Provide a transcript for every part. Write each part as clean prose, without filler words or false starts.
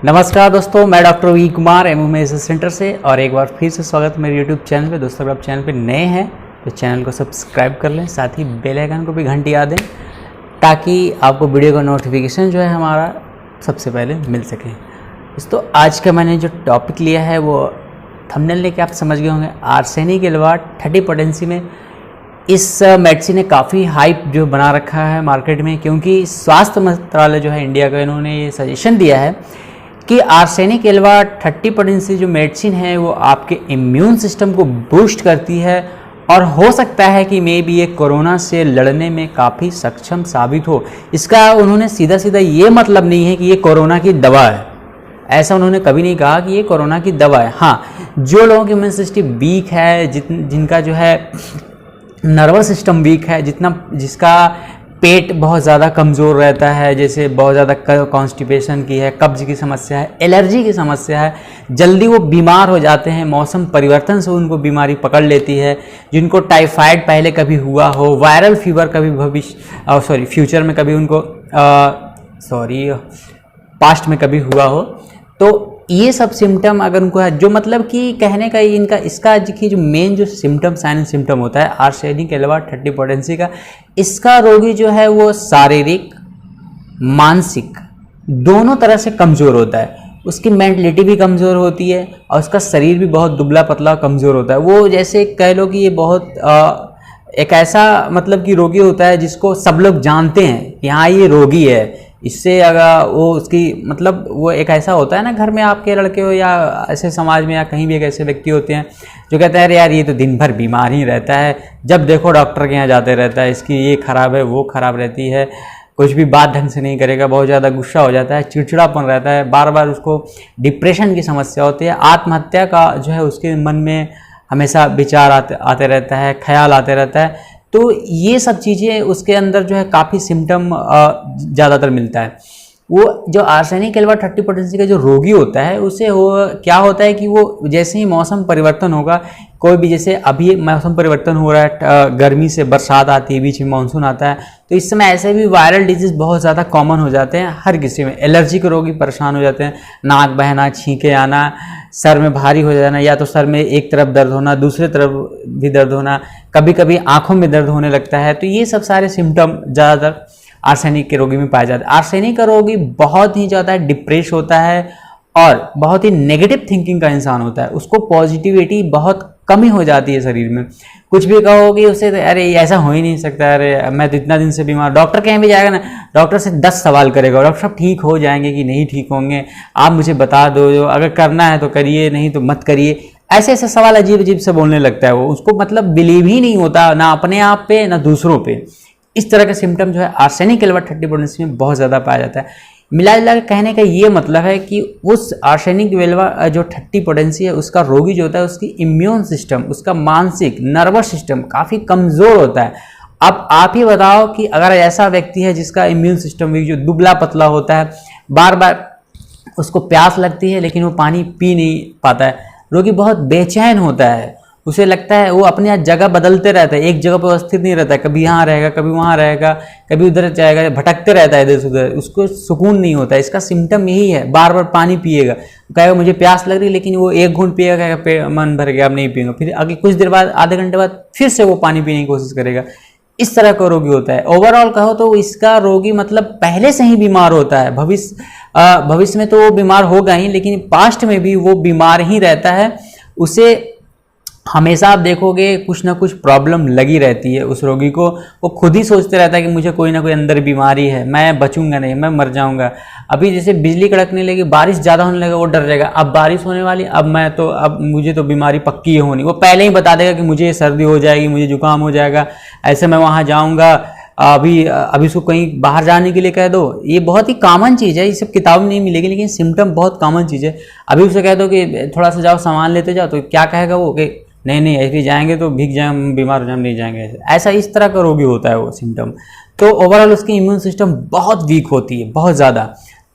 नमस्कार दोस्तों, मैं doctor V Kumar MMS centre से और एक बार फिर से स्वागत मेरे यूट्यूब चैनल पे। दोस्तों, अगर आप चैनल पे नए हैं तो चैनल को सब्सक्राइब कर लें, साथ ही बेल आइकन को भी घंटिया दें ताकि आपको वीडियो का नोटिफिकेशन जो है हमारा सबसे पहले मिल सके। दोस्तों, आज का मैंने जो टॉपिक लिया है वो थंबनेल लेके आप समझ गए होंगे। आर्सेनिक एल्वा 30 पोटेंसी में इस मेडिसिन ने काफ़ी हाइप जो बना रखा है मार्केट में, क्योंकि स्वास्थ्य मंत्रालय जो है इंडिया का, इन्होंने ये सजेशन दिया है कि आर्सेनिक एल्वा 30 पोटेंसी जो मेडिसिन है वो आपके इम्यून सिस्टम को बूस्ट करती है और हो सकता है कि मे बी ये कोरोना से लड़ने में काफ़ी सक्षम साबित हो। इसका उन्होंने सीधा सीधा ये मतलब नहीं है कि ये कोरोना की दवा है, ऐसा उन्होंने कभी नहीं कहा कि ये कोरोना की दवा है। हाँ, जो लोगों की इम्यून सिस्टम वीक है, जिनका जो है नर्वस सिस्टम वीक है, जिसका पेट बहुत ज़्यादा कमज़ोर रहता है, जैसे बहुत ज़्यादा कॉन्स्टिपेशन की है, कब्ज की समस्या है, एलर्जी की समस्या है, जल्दी वो बीमार हो जाते हैं, मौसम परिवर्तन से उनको बीमारी पकड़ लेती है, जिनको टाइफाइड पहले कभी हुआ हो, वायरल फीवर कभी फ्यूचर में कभी उनको पास्ट में कभी हुआ हो, तो ये सब सिम्टम अगर उनको है, जो मतलब कि कहने का इसका जो मेन जो सिम्टम साइन सिम्टम होता है आर्सेनिक एल्वा 30 पोटेंसी का, इसका रोगी जो है वो शारीरिक मानसिक दोनों तरह से कमज़ोर होता है। उसकी मेंटलिटी भी कमज़ोर होती है और उसका शरीर भी बहुत दुबला पतला कमज़ोर होता है। वो जैसे कह लो कि ये बहुत एक ऐसा मतलब कि रोगी होता है जिसको सब लोग जानते हैं कि हाँ ये रोगी है। इससे अगर वो उसकी मतलब वो एक ऐसा होता है ना, घर में आपके लड़के हो या ऐसे समाज में या कहीं भी एक ऐसे व्यक्ति होते हैं जो कहते हैं अरे यार ये तो दिन भर बीमार ही रहता है, जब देखो डॉक्टर के यहाँ जाते रहता है, इसकी ये खराब है वो खराब रहती है, कुछ भी बात ढंग से नहीं करेगा, बहुत ज़्यादा गुस्सा हो जाता है, चिड़चिड़ापन रहता है, बार बार उसको डिप्रेशन की समस्या होती है, आत्महत्या का जो है उसके मन में हमेशा विचार आते रहता है, ख्याल आते रहता है। तो ये सब चीज़ें उसके अंदर जो है काफ़ी सिम्टम ज़्यादातर मिलता है। वो जो आर्सेनिक एल्वा 30 पोटेंसी का जो रोगी होता है उसे क्या होता है कि वो जैसे ही मौसम परिवर्तन होगा, कोई भी जैसे अभी मौसम परिवर्तन हो रहा है, गर्मी से बरसात आती है, बीच में मानसून आता है, तो इस समय ऐसे भी वायरल डिजीज़ बहुत ज़्यादा कॉमन हो जाते हैं हर किसी में। एलर्जी के रोगी परेशान हो जाते हैं, नाक बहना, छींके आना, सर में भारी हो जाना, या तो सर में एक तरफ दर्द होना, दूसरे तरफ भी दर्द होना, कभी कभी आँखों में दर्द होने लगता है। तो ये सब सारे सिम्टम ज़्यादातर आर्सेनिक के रोगी में पाया जाता है। आर्सेनिक का रोगी बहुत ही ज़्यादा डिप्रेस होता है और बहुत ही नेगेटिव थिंकिंग का इंसान होता है, उसको पॉजिटिविटी बहुत कमी हो जाती है शरीर में। कुछ भी कहोगे उसे तो अरे ऐसा हो ही नहीं सकता, अरे मैं तो इतना दिन से बीमार। डॉक्टर कहीं भी जाएगा ना, डॉक्टर से 10 सवाल करेगा, डॉक्टर साहब ठीक हो जाएंगे कि नहीं ठीक होंगे, आप मुझे बता दो, जो अगर करना है तो करिए, नहीं तो मत करिए। ऐसे ऐसे सवाल अजीब अजीब से बोलने लगता है वो, उसको मतलब बिलीव ही नहीं होता ना अपने आप पे ना दूसरों पे। इस तरह का सिम्टम जो है आर्सेनिक एल्वा 30 पोटेंसी में बहुत ज़्यादा पाया जाता है। मिला जुला कहने का ये मतलब है कि उस आर्सेनिक एल्वा जो 30 पोटेंसी है उसका रोगी जो होता है उसकी इम्यून सिस्टम, उसका मानसिक नर्वस सिस्टम काफ़ी कमज़ोर होता है। अब आप ही बताओ कि अगर ऐसा व्यक्ति है जिसका इम्यून सिस्टम भी जो दुबला पतला होता है, बार बार उसको प्यास लगती है लेकिन वो पानी पी नहीं पाता है, रोगी बहुत बेचैन होता है, उसे लगता है वो अपने जगह बदलते रहता है, एक जगह पर स्थिर नहीं रहता है, कभी यहाँ रहेगा कभी वहाँ रहेगा, कभी उधर जाएगा, भटकते रहता है इधर से उधर, उसको सुकून नहीं होता है। इसका सिम्टम यही है, बार बार पानी पिएगा, कहेगा मुझे प्यास लग रही, लेकिन वो एक घूंट पिएगा, कहेगा मन भर गया अब नहीं पिएगा, फिर अगले कुछ देर बाद आधे घंटे बाद फिर से वो पानी पीने की कोशिश करेगा। इस तरह का रोगी होता है। ओवरऑल कहो तो इसका रोगी मतलब पहले से ही बीमार होता है, भविष्य में तो वो बीमार होगा ही, लेकिन पास्ट में भी वो बीमार ही रहता है। उसे हमेशा आप देखोगे कुछ ना कुछ प्रॉब्लम लगी रहती है उस रोगी को, वो खुद ही सोचते रहता है कि मुझे कोई ना कोई अंदर बीमारी है, मैं बचूंगा नहीं, मैं मर जाऊंगा। अभी जैसे बिजली कड़कने लगी, बारिश ज़्यादा होने लगा, वो डर रहेगा अब बारिश होने वाली, अब मुझे तो बीमारी पक्की है होनी। वो पहले ही बता देगा कि मुझे सर्दी हो जाएगी, मुझे जुकाम हो जाएगा, ऐसे मैं वहाँ जाऊँगा, अभी उसको कहीं बाहर जाने के लिए कह दो। ये बहुत ही कॉमन चीज़ है, ये सब किताब में नहीं मिलेगी, लेकिन सिम्टम बहुत कॉमन चीज़ है। अभी उसे कह दो कि थोड़ा सा जाओ सामान लेते जाओ, तो क्या कहेगा वो कि नहीं ऐसे जाएंगे तो भीग जाए, बीमार हो जाए, नहीं जाएंगे। ऐसा इस तरह का रोगी होता है वो सिम्टम। तो ओवरऑल उसकी इम्यून सिस्टम बहुत वीक होती है, बहुत ज़्यादा।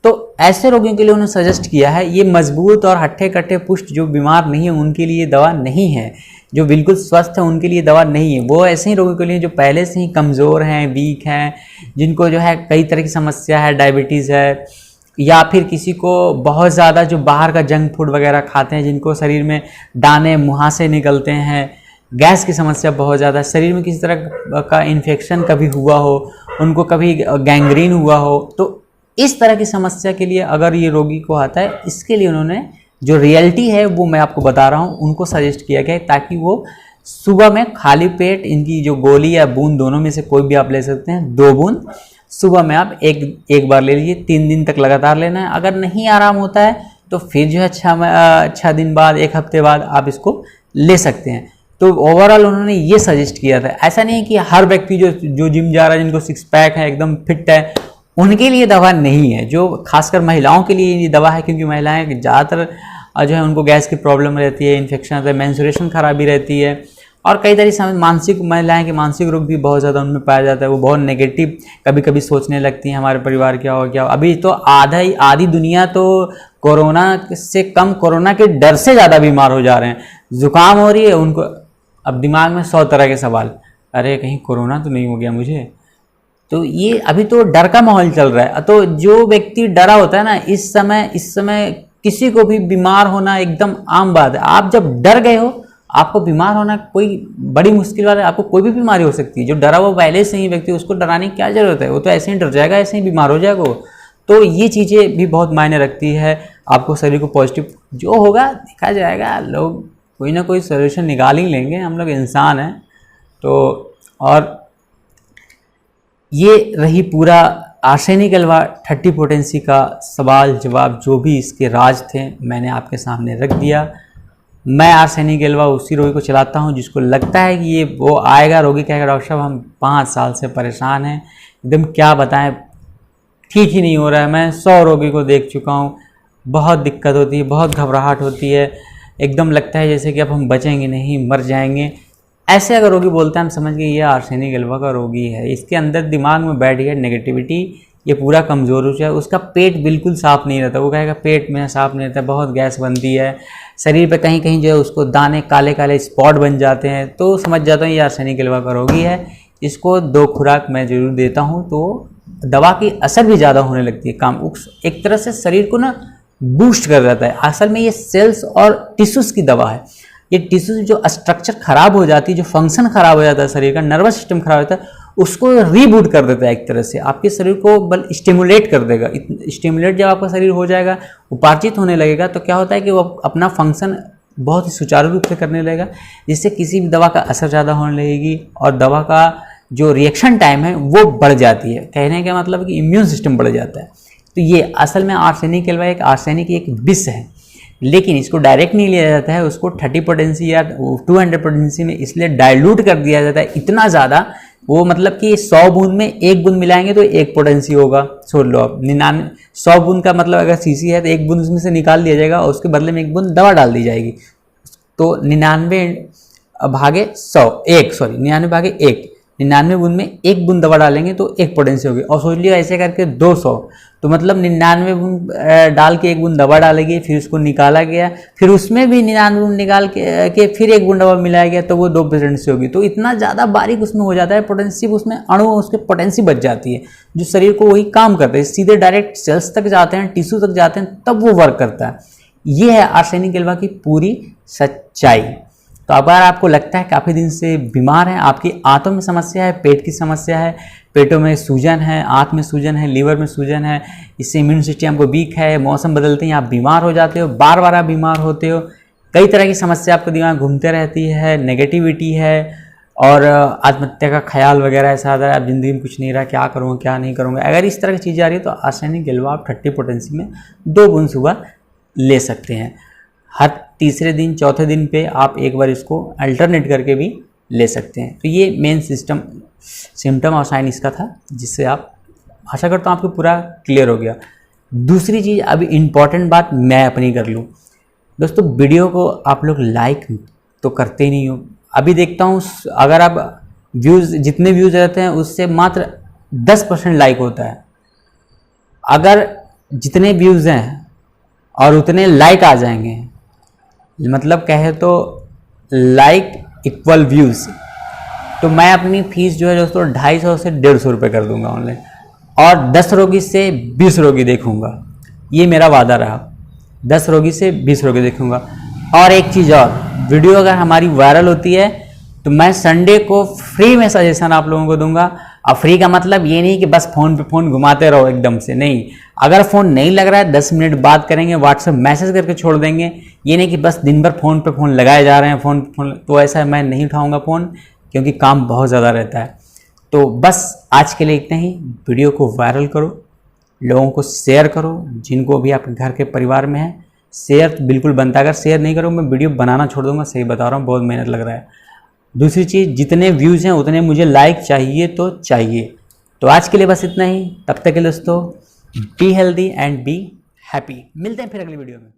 तो ऐसे रोगियों के लिए उन्होंने सजेस्ट किया है, ये मजबूत और हट्टे कट्टे पुष्ट जो बीमार नहीं है उनके लिए दवा नहीं है, जो बिल्कुल स्वस्थ है उनके लिए दवा नहीं है। वो ऐसे ही रोगियों के लिए जो पहले से ही कमज़ोर हैं, वीक हैं, जिनको जो है कई तरह की समस्या है, डायबिटीज़ है, या फिर किसी को बहुत ज़्यादा जो बाहर का जंक फूड वगैरह खाते हैं, जिनको शरीर में दाने मुहासे निकलते हैं, गैस की समस्या बहुत ज़्यादा, शरीर में किसी तरह का इन्फेक्शन कभी हुआ हो, उनको कभी गैंग्रीन हुआ हो, तो इस तरह की समस्या के लिए अगर ये रोगी को आता है, इसके लिए उन्होंने जो रियलिटी है वो मैं आपको बता रहा हूँ, उनको सजेस्ट किया गया है ताकि वो सुबह में खाली पेट इनकी जो गोली या बूंद दोनों में से कोई भी आप ले सकते हैं, 2 बूंद सुबह में आप एक बार ले लीजिए, 3 दिन तक लगातार लेना है। अगर नहीं आराम होता है तो फिर जो है 6 दिन बाद, 1 हफ्ते बाद आप इसको ले सकते हैं। तो ओवरऑल उन्होंने ये सजेस्ट किया था। ऐसा नहीं है कि हर व्यक्ति जो जिम जा रहा है, जिनको 6 पैक है, एकदम फिट है, उनके लिए दवा नहीं है। जो खासकर महिलाओं के लिए ये दवा है, क्योंकि महिलाएं ज़्यादातर जो है उनको गैस की प्रॉब्लम रहती है, इन्फेक्शन रहता है, मेंस्ट्रुएशन खराबी रहती है, और कई तरह से मानसिक, महिलाएं के मानसिक रोग भी बहुत ज़्यादा उनमें पाया जाता है। वो बहुत नेगेटिव कभी कभी सोचने लगती हैं, हमारे परिवार क्या हो क्या हो। अभी तो आधी दुनिया तो कोरोना से कम, कोरोना के डर से ज़्यादा बीमार हो जा रहे हैं। जुकाम हो रही है उनको, अब दिमाग में 100 तरह के सवाल, अरे कहीं कोरोना तो नहीं हो गया मुझे। तो ये अभी तो डर का माहौल चल रहा है। तो जो व्यक्ति डरा होता है ना, इस समय किसी को भी बीमार होना एकदम आम बात है। आप जब डर गए हो, आपको बीमार होना कोई बड़ी मुश्किल वाला है। आपको कोई भी बीमारी हो सकती है। जो डरा हुआ पहले से ही व्यक्ति, उसको डराने की क्या जरूरत है, वो तो ऐसे ही डर जाएगा, ऐसे ही बीमार हो जाएगा वो। तो ये चीज़ें भी बहुत मायने रखती है। आपको शरीर को पॉजिटिव जो होगा देखा जाएगा, लोग कोई ना कोई सोल्यूशन निकाल ही लेंगे, हम लोग इंसान हैं। तो और ये रही पूरा आर्सेनिक एल्वा 30 पोटेंसी का सवाल जवाब, जो भी इसके राज थे मैंने आपके सामने रख दिया। मैं आर्सेनिक एल्वा उसी रोगी को चलाता हूँ जिसको लगता है कि ये वो आएगा, रोगी कहेगा डॉक्टर साहब हम 5 साल से परेशान हैं, एकदम क्या बताएं, ठीक ही नहीं हो रहा है। मैं 100 रोगी को देख चुका हूँ, बहुत दिक्कत होती है, बहुत घबराहट होती है, एकदम लगता है जैसे कि अब हम बचेंगे नहीं, मर जाएंगे। ऐसे अगर रोगी बोलते हैं, हम समझ गए ये आर्सेनिक एल्वा का रोगी है। इसके अंदर दिमाग में बैठ गया नेगेटिविटी, ये पूरा कमज़ोर हो जाए। उसका पेट बिल्कुल साफ़ नहीं रहता, वो कहेगा पेट में साफ़ नहीं रहता, बहुत गैस बनती है, शरीर पे कहीं कहीं जो है उसको दाने काले काले स्पॉट बन जाते हैं। तो समझ जाता हूँ ये आर्सेनिक एल्वा का रोगी है। इसको 2 खुराक मैं ज़रूर देता हूँ, तो दवा की असर भी ज़्यादा होने लगती है, काम एक तरह से शरीर को ना बूस्ट कर देता है। असल में ये सेल्स और टिश्यूज़ की दवा है। ये टिश्यूज जो स्ट्रक्चर खराब हो जाती है, जो फंक्शन खराब हो जाता है शरीर का, नर्वस सिस्टम खराब होता है, उसको रीबूट कर देता है। एक तरह से आपके शरीर को बल स्टिमुलेट कर देगा। स्टिमुलेट जब आपका शरीर हो जाएगा, उपार्जित होने लगेगा, तो क्या होता है कि वो अपना फंक्शन बहुत ही सुचारू रूप से करने लगेगा, जिससे किसी भी दवा का असर ज़्यादा होने लगेगी और दवा का जो रिएक्शन टाइम है वो बढ़ जाती है। कहने का मतलब कि इम्यून सिस्टम बढ़ जाता है। तो ये असल में आर्सेनिक एल्वा एक आर्सेनिक एक विष है, लेकिन इसको डायरेक्ट नहीं लिया जाता है, उसको 30 पोटेंसी या 200 पोटेंसी में इसलिए डाइल्यूट कर दिया जाता है इतना ज़्यादा। वो मतलब कि 100 बूंद में 1 बूंद मिलाएंगे तो 1 पोटेंसी होगा। छोड़ लो आप, 100 बूंद का मतलब अगर सीसी है तो 1 बूंद उसमें से निकाल दिया जाएगा और उसके बदले में 1 बूंद दवा डाल दी जाएगी। तो 99 बूंद में 1 बूंद दवा डालेंगे तो 1 पोटेंसी होगी। और सोच लियो ऐसे करके 200, तो मतलब 99 बूंद डाल के 1 बूंद दवा डालेगी, फिर उसको निकाला गया, फिर उसमें भी 99 बूंद निकाल के फिर 1 बूंद दवा मिलाया गया, तो वो 2 पोटेंसी होगी। तो इतना ज़्यादा बारीक उसमें हो जाता है पोटेंसी, उसमें अणु उसके पोटेंसी बच जाती है, जो शरीर को वही काम करते हैं, सीधे डायरेक्ट सेल्स तक जाते हैं, टिश्यू तक जाते हैं, तब वो वर्क करता है। ये है आर्सेनिक एल्वा की पूरी सच्चाई। तो अगर आपको लगता है काफ़ी दिन से बीमार हैं, आपकी आंतों में समस्या है, पेट की समस्या है, पेटों में सूजन है, आंत में सूजन है, लीवर में सूजन है, इससे इम्यून सिस्टम को वीक है, मौसम बदलते हैं, आप बीमार हो जाते हो, बार बार आप बीमार होते हो, कई तरह की समस्या आपके दिमाग घूमते रहती है, नेगेटिविटी है और आत्महत्या का ख्याल वगैरह ऐसा आता है, आप ज़िंदगी में कुछ नहीं रहा, क्या करूँगा क्या नहीं करूँगा। अगर इस तरह की चीज़ें आ रही है तो आर्सेनिक एल्वा आप 30 पोटेंसी में 2 बूंद सुबह ले सकते हैं। हर तीसरे दिन चौथे दिन पे आप एक बार इसको अल्टरनेट करके भी ले सकते हैं। तो ये मेन सिम्टम और साइन इसका था, जिससे आप, आशा करता हूँ आपको पूरा क्लियर हो गया। दूसरी चीज़, अभी इम्पॉर्टेंट बात मैं अपनी कर लूँ। दोस्तों वीडियो को आप लोग लाइक तो करते ही नहीं हो। अभी देखता हूँ अगर आप व्यूज़, जितने व्यूज़ रहते हैं उससे मात्र 10% लाइक होता है। अगर जितने व्यूज़ हैं और उतने लाइक आ जाएंगे, मतलब कहे तो लाइक इक्वल व्यूज़, तो मैं अपनी फीस जो है दोस्तों 250 से 150 रुपये कर दूंगा ऑनलाइन, और 10 रोगी से 20 रोगी देखूंगा। ये मेरा वादा रहा, 10 रोगी से 20 रोगी देखूंगा। और एक चीज़ और, वीडियो अगर हमारी वायरल होती है तो मैं संडे को फ्री में सजेशन आप लोगों को दूंगा। अब फ्री का मतलब ये नहीं कि बस फ़ोन पे फ़ोन घुमाते रहो एकदम से, नहीं। अगर फ़ोन नहीं लग रहा है 10 मिनट बात करेंगे, व्हाट्सएप मैसेज करके छोड़ देंगे। ये नहीं कि बस दिन भर फ़ोन पे फ़ोन लगाए जा रहे हैं, फ़ोन तो ऐसा मैं नहीं उठाऊंगा फ़ोन, क्योंकि काम बहुत ज़्यादा रहता है। तो बस आज के लिए इतना ही। वीडियो को वायरल करो, लोगों को शेयर करो, जिनको भी आपके घर के परिवार में है शेयर तो बिल्कुल बनता है। अगर शेयर नहीं करो मैं वीडियो बनाना छोड़ दूंगा, सही बता रहा हूँ, बहुत मेहनत लग रहा है। दूसरी चीज़, जितने व्यूज़ हैं उतने मुझे लाइक चाहिए तो चाहिए। तो आज के लिए बस इतना ही। तब तक के लिए दोस्तों, be healthy and be happy. मिलते हैं फिर अगली वीडियो में।